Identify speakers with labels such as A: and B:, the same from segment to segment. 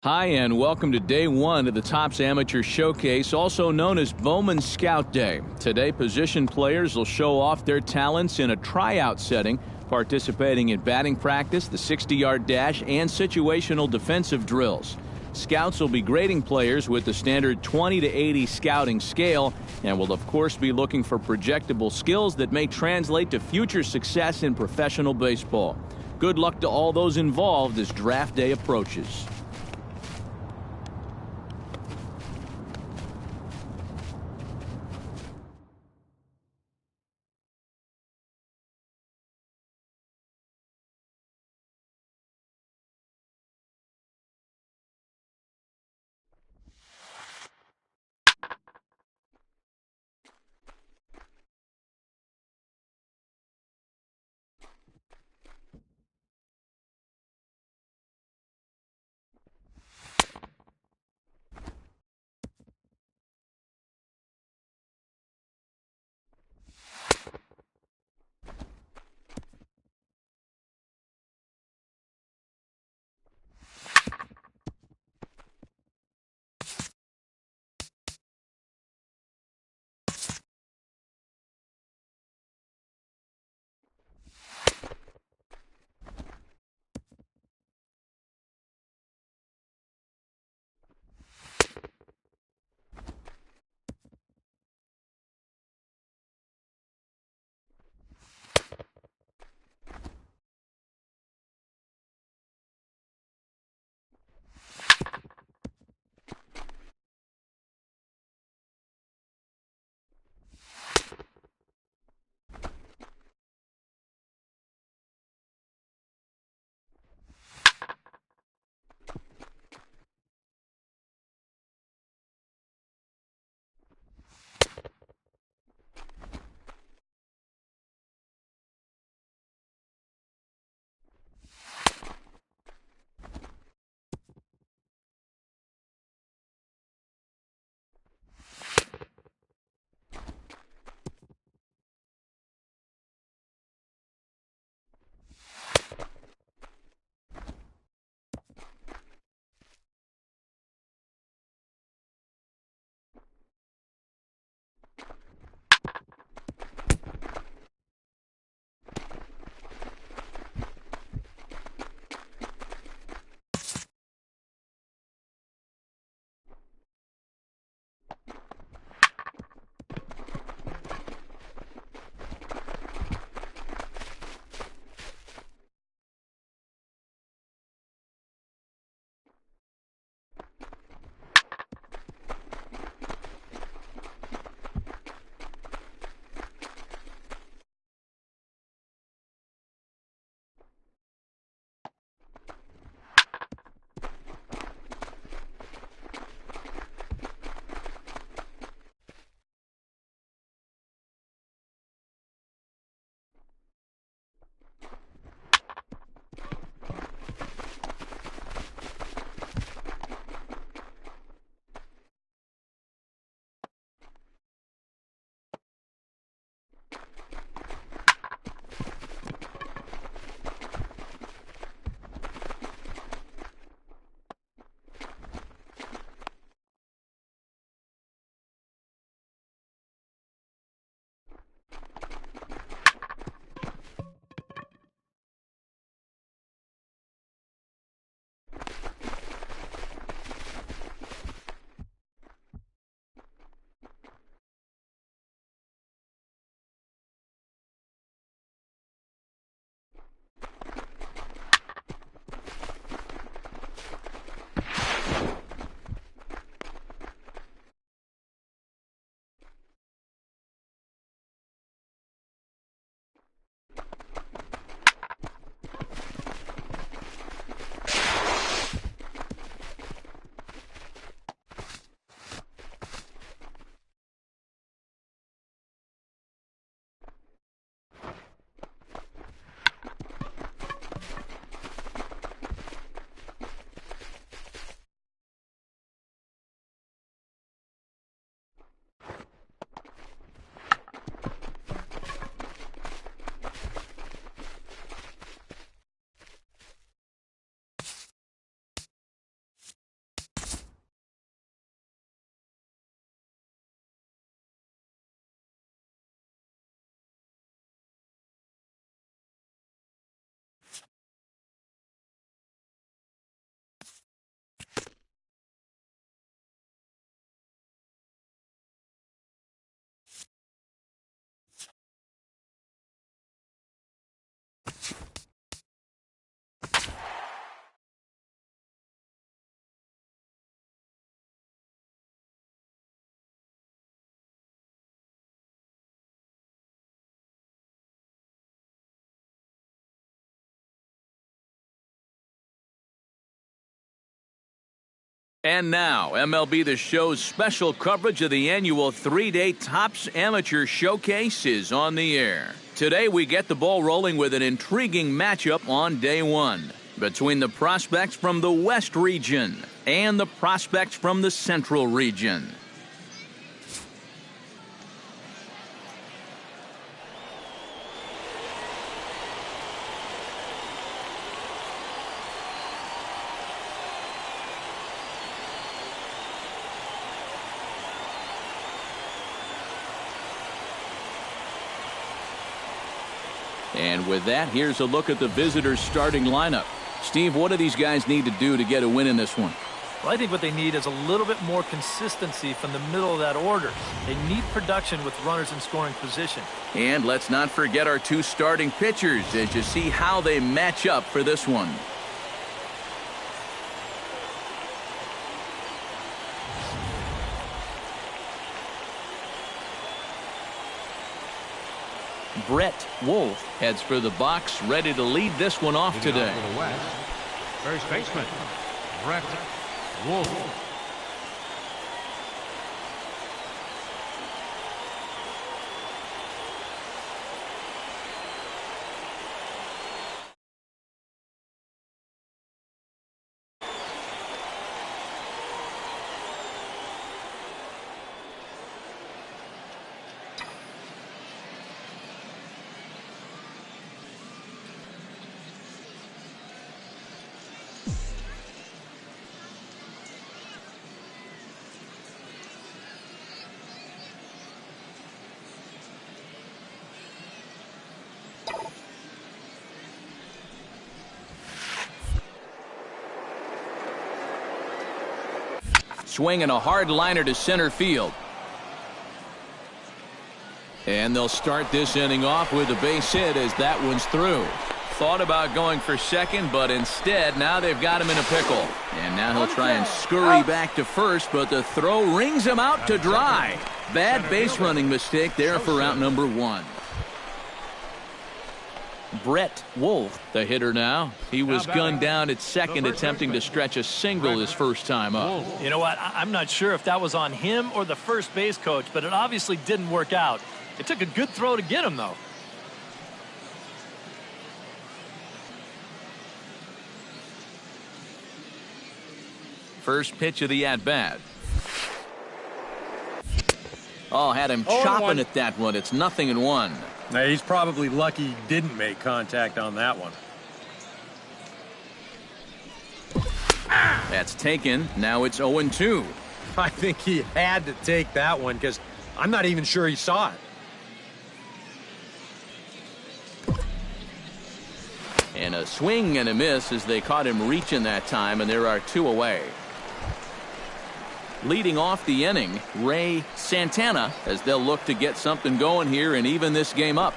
A: Hi, and welcome to day one of the Topps Amateur Showcase, also known as Bowman Scout Day. Today, position players will show off their talents in a tryout setting, participating in batting practice, the 60-yard dash, and situational defensive drills. Scouts will be grading players with the standard 20 to 80 scouting scale and will, of course, be looking for projectable skills that may translate to future success in professional baseball. Good luck to all those involved as draft day approaches. And now, MLB The Show's special coverage of the annual 3-day Topps Amateur Showcase is on the air. Today, we get the ball rolling with an intriguing matchup on day one between the prospects from the West region and the prospects from the Central region. And with that, here's a look at the visitors' starting lineup. Steve, what do these guys need to do to get a win in this one?
B: Well, I think what they need is a little bit more consistency from the middle of that order. They need production with runners in scoring position.
A: And let's not forget our two starting pitchers as you see how they match up for this one. Brett Wolf heads for the box, ready to lead this one off today.
C: For the West, first baseman, Brett Wolf.
A: Swinging a hard liner to center field. And they'll start this inning off with a base hit as that one's through. Thought about going for second, but instead now they've got him in a pickle. And now he'll try and scurry back to first, but the throw rings him out to dry. Bad base running mistake there for out number one. Brett Wolf, the hitter now. He was gunned down at second, attempting to stretch a single his first time up.
B: You know what? I'm not sure if that was on him or the first base coach, but it obviously didn't work out. It took a good throw to get him, though.
A: First pitch of the at-bat. Oh, had him chopping at that one. It's 0-1.
D: Now, he's probably lucky he didn't make contact on that one.
A: That's taken. Now it's 0-2.
D: I think he had to take that one because I'm not even sure he saw it.
A: And a swing and a miss as they caught him reaching that time, and there are two away. Leading off the inning, Ray Santana, as they'll look to get something going here and even this game up.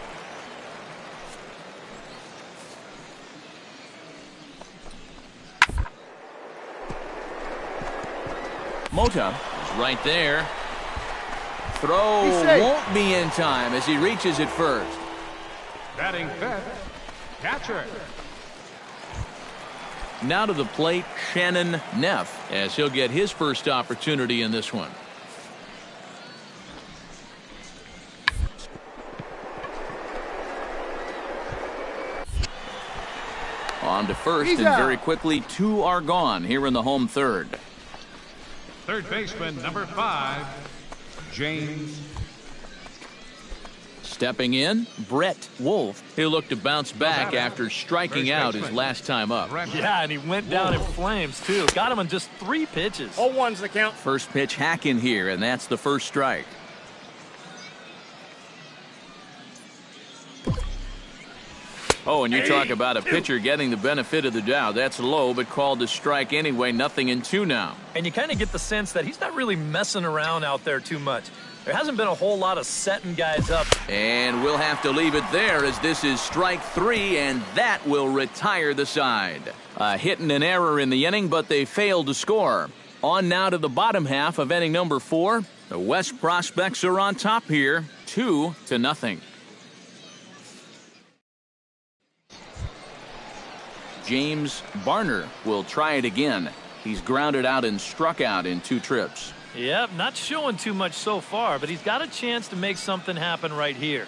A: Mota is right there. Throw won't be in time as he reaches it first.
C: Batting fifth, catcher.
A: Now to the plate, Shannon Neff, as he'll get his first opportunity in this one. On to first, and very quickly, two are gone here in the home third.
C: Third baseman, number 5, James.
A: Stepping in, Brett Wolf. He'll look to bounce back after striking out his last time up.
B: Yeah, and he went down in flames, too. Got him on just 3 pitches.
D: 0-1's the count.
A: First pitch hack in here, and that's the first strike. Oh, and you talk about a pitcher getting the benefit of the doubt. That's low, but called a strike anyway. 0-2 now.
B: And you kind of get the sense that he's not really messing around out there too much. There hasn't been a whole lot of setting guys up.
A: And we'll have to leave it there as this is strike 3, and that will retire the side. A hit and an error in the inning, but they failed to score. On now to the bottom half of inning number 4. The West prospects are on top here, 2-0. James Barner will try it again. He's grounded out and struck out in 2 trips.
B: Yep, not showing too much so far, but he's got a chance to make something happen right here.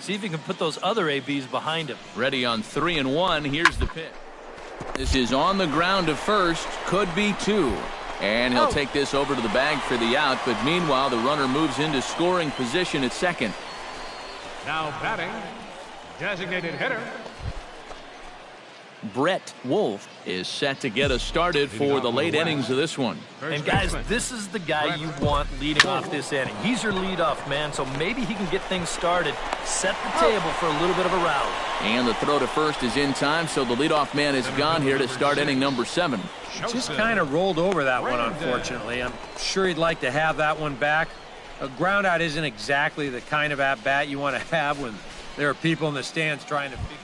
B: See if he can put those other ABs behind him.
A: Ready on 3-1. Here's the pitch. This is on the ground to first. Could be 2. And he'll take this over to the bag for the out, but meanwhile the runner moves into scoring position at second.
C: Now batting, designated hitter,
A: Brett Wolf is set to get us started for the late innings of this one.
B: And guys, this is the guy you want leading off this inning. He's your leadoff man, so maybe he can get things started, set the table for a little bit of a rally.
A: And the throw to first is in time, so the leadoff man is gone here to start inning number 7.
D: Just kind of rolled over that one, unfortunately. I'm sure he'd like to have that one back. A ground out isn't exactly the kind of at-bat you want to have when there are people in the stands trying to figure.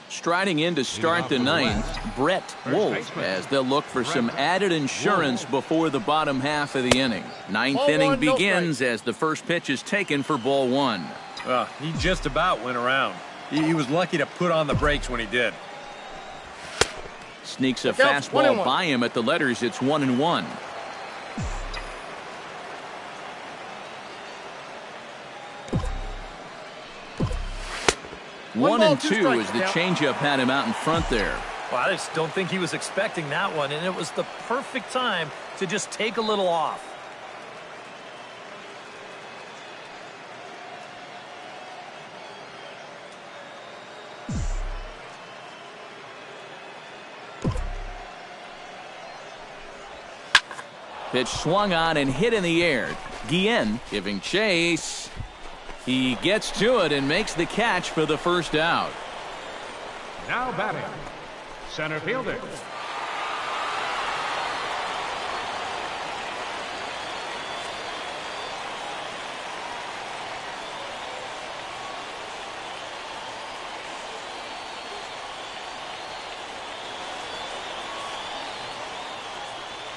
A: Striding in to start the 9th, Brett Wolf, as they'll look for some added insurance before the bottom half of the inning. 9th inning begins as the first pitch is taken for ball 1.
D: He just about went around. He was lucky to put on the brakes when he did.
A: Sneaks a fastball by him at the letters. It's 1-1. One and two as the changeup had him out in front there.
B: Well, I just don't think he was expecting that one, and it was the perfect time to just take a little off.
A: Pitch swung on and hit in the air. Guillen giving chase. He gets to it and makes the catch for the first out.
C: now batting, center fielder.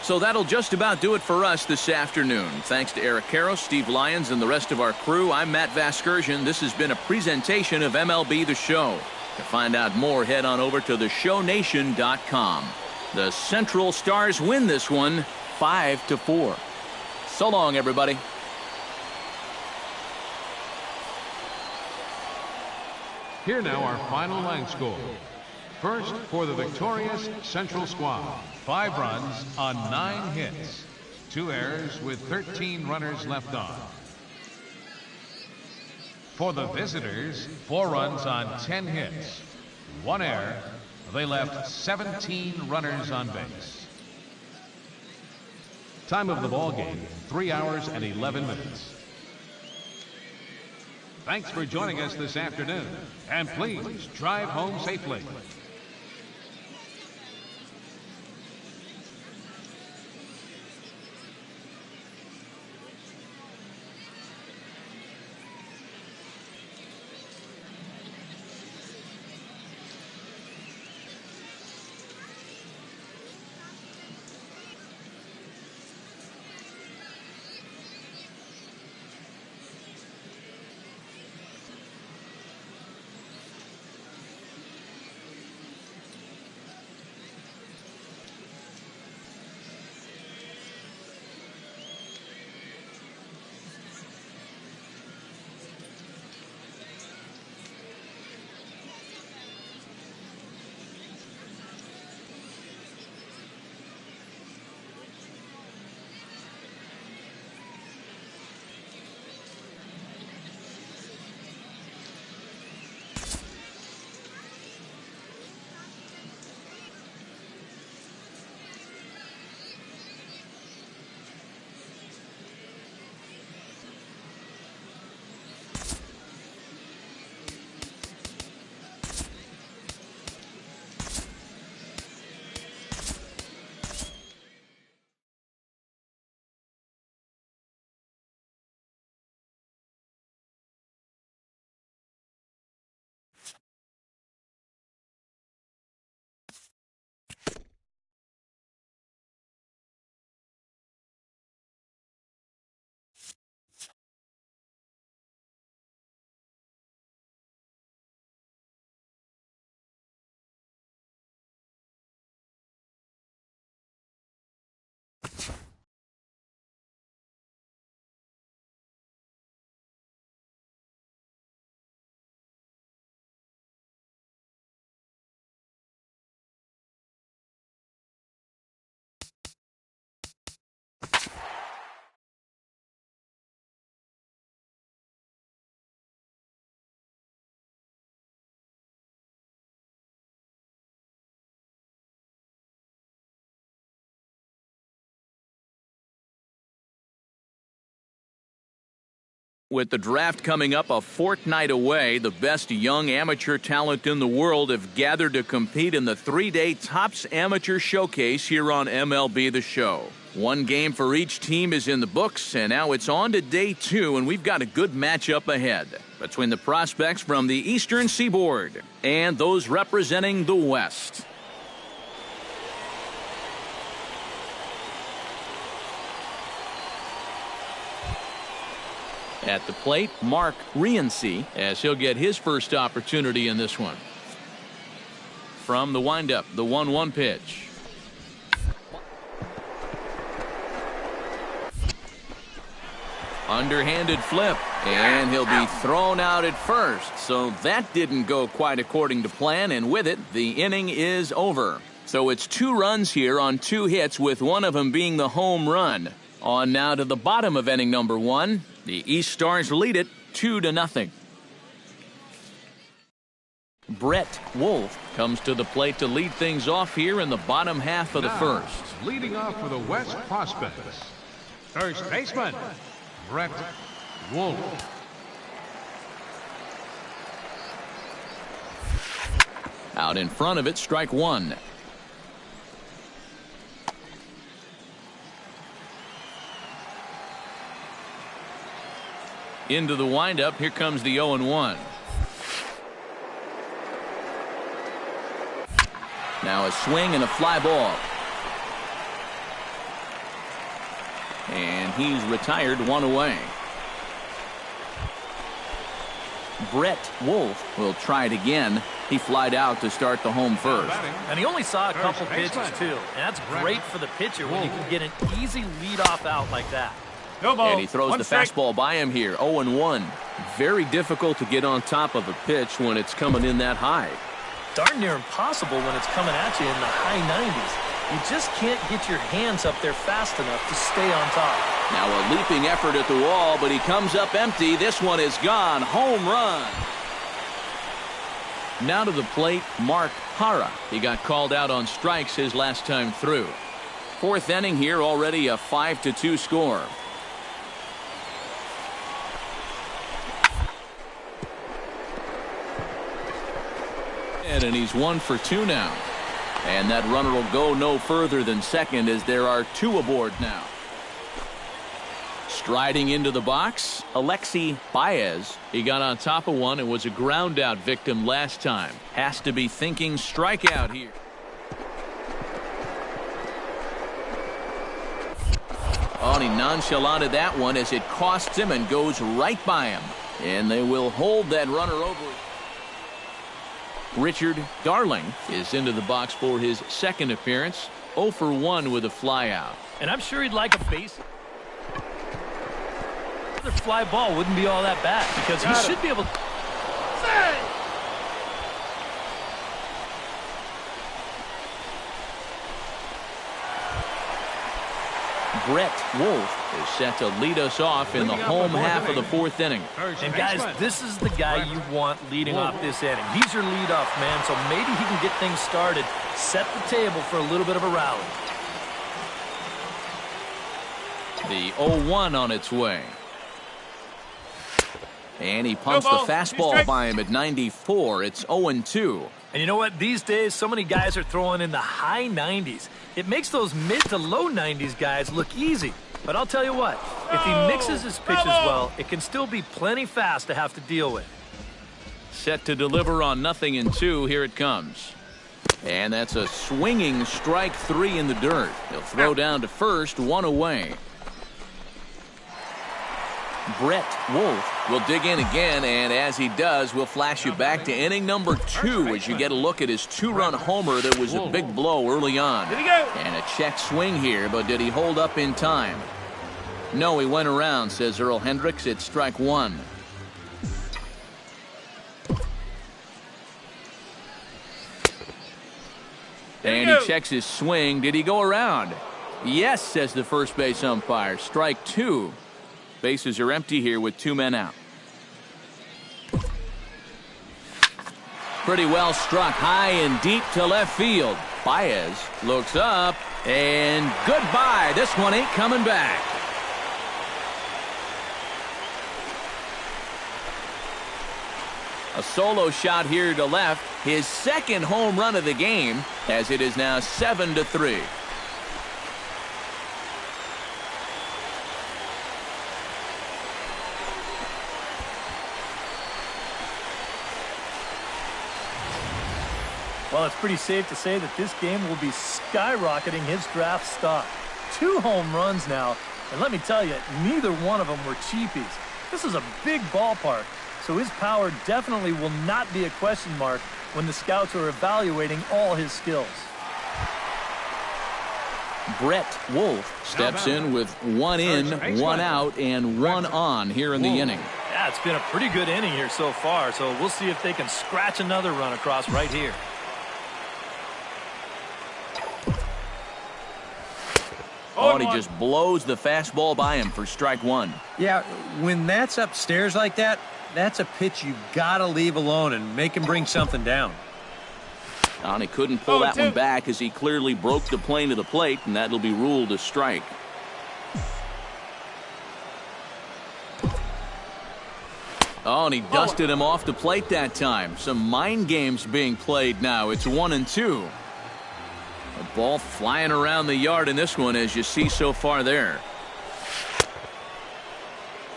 A: So that'll just about do it for us this afternoon. Thanks to Eric Karros, Steve Lyons, and the rest of our crew. I'm Matt Vasgersian. This has been a presentation of MLB The Show. To find out more, head on over to theshownation.com. The Central Stars win this one 5-4. So long, everybody.
C: Here now our final line score. First, for the victorious Central squad, 5 runs on 9 hits, 2 errors with 13 runners left on. For the visitors, 4 runs on 10 hits, 1 error. They left 17 runners on base. Time of the ball game, 3 hours and 11 minutes. Thanks for joining us this afternoon, and please drive home safely.
A: With the draft coming up a fortnight away, the best young amateur talent in the world have gathered to compete in the 3-day Topps Amateur Showcase here on MLB The Show. One game for each team is in the books, and now it's on to day 2, and we've got a good matchup ahead between the prospects from the Eastern Seaboard and those representing the West. At the plate, Mark Rienzi, as he'll get his first opportunity in this one. From the windup, the 1-1 pitch. Underhanded flip, and he'll be thrown out at first. So that didn't go quite according to plan, and with it, the inning is over. So it's 2 runs here on 2 hits, with one of them being the home run. On now to the bottom of inning number 1. The East Stars lead it 2-0. Brett Wolf comes to the plate to lead things off here in the bottom half of the first.
C: Leading off for the West Prospects, first baseman, Brett Wolf.
A: Out in front of it, strike 1. Into the windup, here comes the 0-1. Now a swing and a fly ball. And he's retired, 1 away. Brett Wolf will try it again. He flied out to start the home first.
B: And he only saw a couple pitches, too. And that's great for the pitcher when you can get an easy leadoff out like that.
A: And he throws the fastball by him here, 0-1. Very difficult to get on top of a pitch when it's coming in that high.
B: Darn near impossible when it's coming at you in the high 90s. You just can't get your hands up there fast enough to stay on top.
A: Now a leaping effort at the wall, but he comes up empty. This one is gone. Home run. Now to the plate, Mark Hara. He got called out on strikes his last time through. 4th inning here, already a 5-2 score. And he's 1 for 2 now. And that runner will go no further than second as there are 2 aboard now. Striding into the box, Alexi Baez. He got on top of one and was a ground out victim last time. Has to be thinking strikeout here. Oh, and he nonchalanted that one as it costs him and goes right by him. And they will hold that runner over. Richard Darling is into the box for his second appearance. 0 for 1 with a fly out.
B: And I'm sure he'd like a base. Another fly ball wouldn't be all that bad because he should be able to.
A: Brett Wolf is set to lead us off in the home half of the 4th inning.
B: And guys, this is the guy you want leading off this inning. He's your leadoff man, so maybe he can get things started, set the table for a little bit of a rally.
A: The 0-1 on its way. And he pumps the fastball by him at 94. It's 0-2.
B: And you know what? These days, so many guys are throwing in the high 90s. It makes those mid to low 90s guys look easy. But I'll tell you what, if he mixes his pitches well, it can still be plenty fast to have to deal with.
A: Set to deliver on 0-2. Here it comes. And that's a swinging strike 3 in the dirt. He'll throw down to first, 1 away. Brett Wolf will dig in again, and as he does, we'll flash you back to inning number 2 as you get a look at his 2-run homer that was a big blow early on. And a check swing here, but did he hold up in time? No, he went around, says Earl Hendricks. It's strike 1. And he checks his swing. Did he go around? Yes, says the first base umpire. Strike 2. Bases are empty here with 2 men out. Pretty well struck high and deep to left field. Baez looks up and goodbye. This one ain't coming back. A solo shot here to left. His second home run of the game, as it is now 7-3.
B: Well, it's pretty safe to say that this game will be skyrocketing his draft stock. 2 home runs now, and let me tell you, neither one of them were cheapies. This is a big ballpark, so his power definitely will not be a question mark when the scouts are evaluating all his skills.
A: Brett Wolf steps in with 1 in, 1 out, and 1 on here in the inning.
B: Yeah, it's been a pretty good inning here so far, so we'll see if they can scratch another run across right here.
A: Oh, and he just blows the fastball by him for strike 1.
D: Yeah, when that's upstairs like that, that's a pitch you've got to leave alone and make him bring something down.
A: And he couldn't pull that one back as he clearly broke the plane to the plate, and that'll be ruled a strike. Oh, and he dusted him off the plate that time. Some mind games being played now. It's 1-2. A ball flying around the yard in this one, as you see so far there.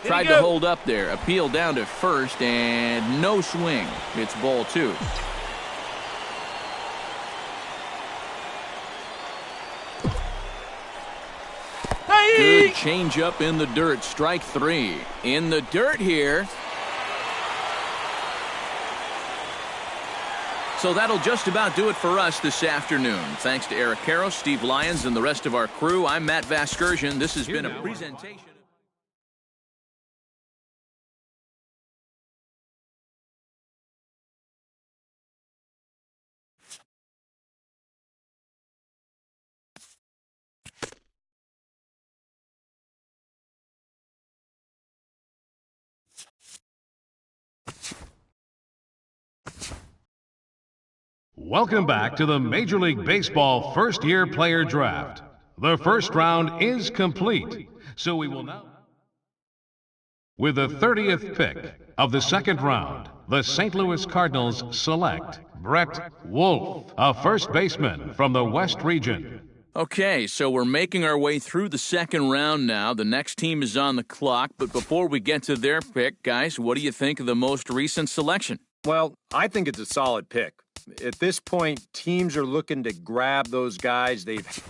A: Tried to hold up there. Appeal down to first, and no swing. It's ball 2. Good changeup in the dirt. Strike 3. In the dirt here. So that'll just about do it for us this afternoon. Thanks to Eric Karros, Steve Lyons, and the rest of our crew. I'm Matt Vasgersian. This has been a presentation.
C: Welcome back to the Major League Baseball first-year player draft. The first round is complete, so we will now... With the 30th pick of the second round, the St. Louis Cardinals select Brett Wolf, a first baseman from the West Region.
A: Okay, so we're making our way through the second round now. The next team is on the clock, but before we get to their pick, guys, what do you think of the most recent selection?
D: Well, I think it's a solid pick. At this point, teams are looking to grab those guys they've...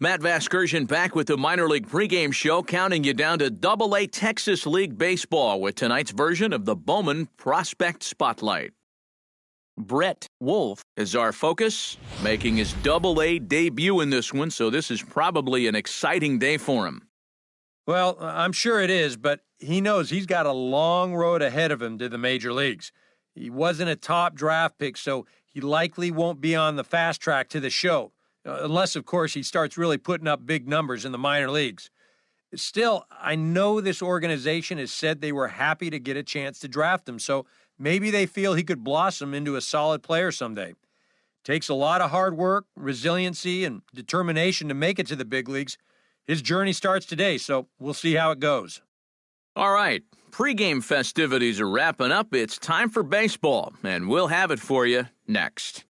A: Matt Vasgersian back with the minor league pregame show, counting you down to Double-A Texas League Baseball with tonight's version of the Bowman Prospect Spotlight. Brett Wolf is our focus, making his Double-A debut in this one, so this is probably an exciting day for him.
D: Well, I'm sure it is, but he knows he's got a long road ahead of him to the major leagues. He wasn't a top draft pick, so he likely won't be on the fast track to the show. Unless, of course, he starts really putting up big numbers in the minor leagues. Still, I know this organization has said they were happy to get a chance to draft him, so maybe they feel he could blossom into a solid player someday. Takes a lot of hard work, resiliency, and determination to make it to the big leagues. His journey starts today, so we'll see how it goes.
A: All right, pregame festivities are wrapping up. It's time for baseball, and we'll have it for you next.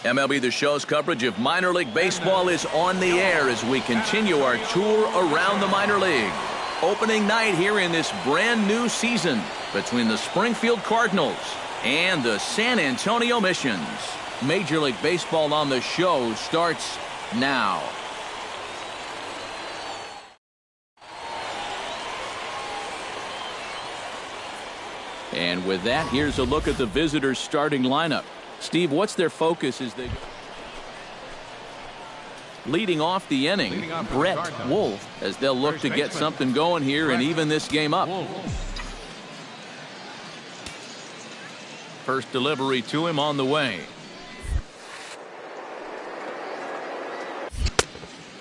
A: MLB The Show's coverage of minor league baseball is on the air as we continue our tour around the minor league. Opening night here in this brand new season between the Springfield Cardinals and the San Antonio Missions. Major League Baseball on the Show starts now. And with that, here's a look at the visitors' starting lineup. Steve, what's their focus as they... Leading off the inning, Brett Wolf, as they'll look to get something going here and even this game up. First delivery to him on the way.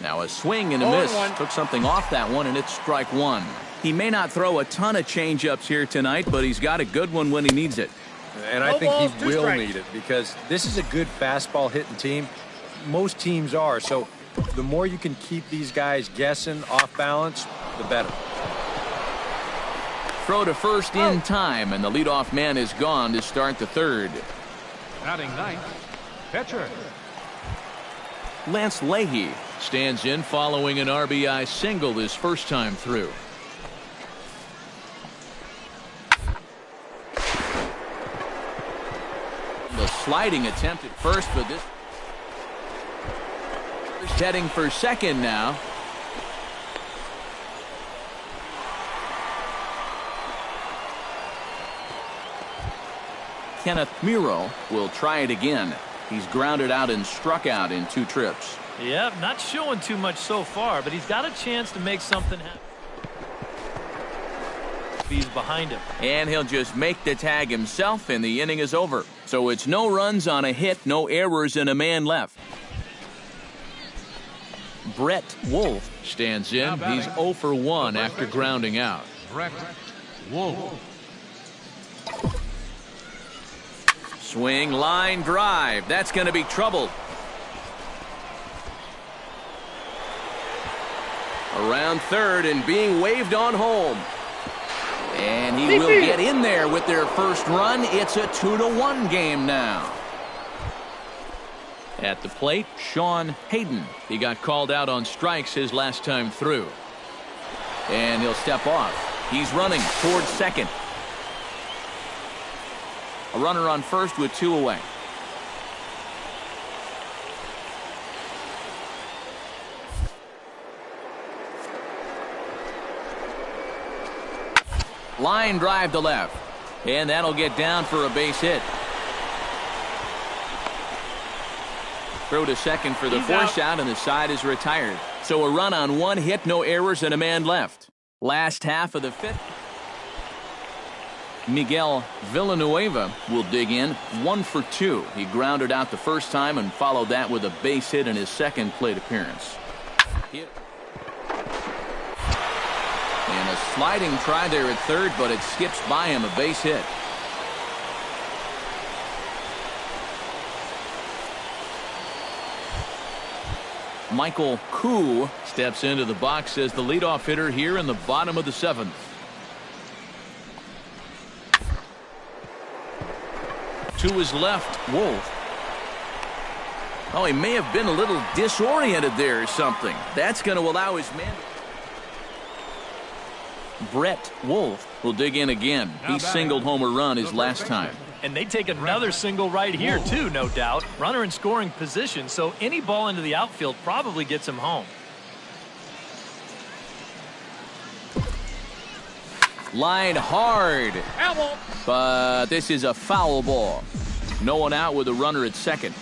A: Now a swing and a miss. Took something off that one, and it's strike one. He may not throw a ton of changeups here tonight, but he's got a good one when he needs it.
D: And I think he will need it because this is a good fastball hitting team. Most teams are. So the more you can keep these guys guessing off balance, the better.
A: Throw to first in time, and the leadoff man is gone to start the third.
C: Batting ninth, pitcher.
A: Lance Leahy stands in following an RBI single his first time through. The sliding attempt at first, but this is heading for second now. Kenneth Miro will try it again. He's grounded out and struck out in 2 trips.
B: Yep, not showing too much so far, but he's got a chance to make something happen. He's behind him.
A: And he'll just make the tag himself, and the inning is over. So it's no runs on a hit, no errors, and a man left. Brett Wolf stands in. He's 0 for 1 after grounding out.
C: Brett Wolf.
A: Swing, line, drive. That's going to be trouble. Around third and being waved on home. And he will get in there with their first run. It's a 2-1 game now. At the plate, Sean Hayden. He got called out on strikes his last time through. And he'll step off. He's running towards second. A runner on first with 2 away. Line drive to left. And that'll get down for a base hit. Throw to second for the force out, and the side is retired. So a run on 1 hit, no errors, and a man left. Last half of the 5th. Miguel Villanueva will dig in 1 for 2. He grounded out the first time and followed that with a base hit in his second plate appearance. And a sliding try there at third, but it skips by him, a base hit. Michael Koo steps into the box as the leadoff hitter here in the bottom of the 7th. To his left, Wolf. Oh, he may have been a little disoriented there or something. That's going to allow his man. Brett Wolf will dig in again. He singled home a run his last time.
B: And they take another single right here, too, no doubt. Runner in scoring position, so any ball into the outfield probably gets him home.
A: Line hard. But this is a foul ball. No one out with a runner at second.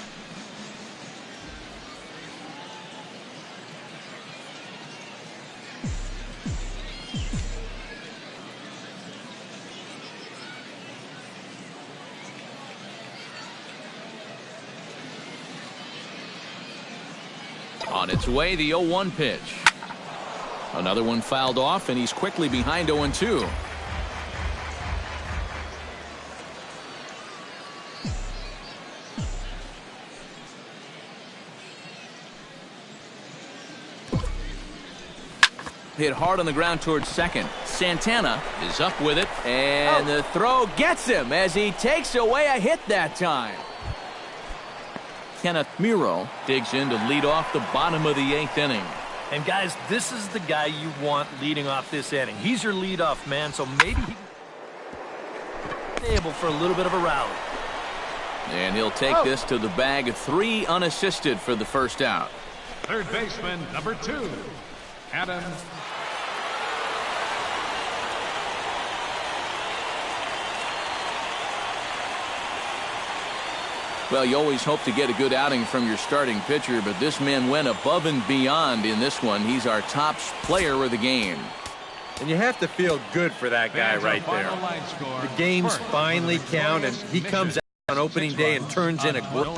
A: On its way, the 0-1 pitch. Another one fouled off, and he's quickly behind 0-2. hit hard on the ground towards second. Santana is up with it, and the throw gets him as he takes away a hit that time. Kenneth Miro digs in to lead off the bottom of the 8th inning.
B: And guys, this is the guy you want leading off this inning. He's your leadoff man, so maybe he's able for a little bit of a rally.
A: And he'll take this to the bag of 3 unassisted for the first out.
C: Third baseman, number 2, Adam.
A: Well, you always hope to get a good outing from your starting pitcher, but this man went above and beyond in this one. He's our top player of the game.
D: And you have to feel good for that guy right there. The games finally count, and he comes out on opening day and turns in a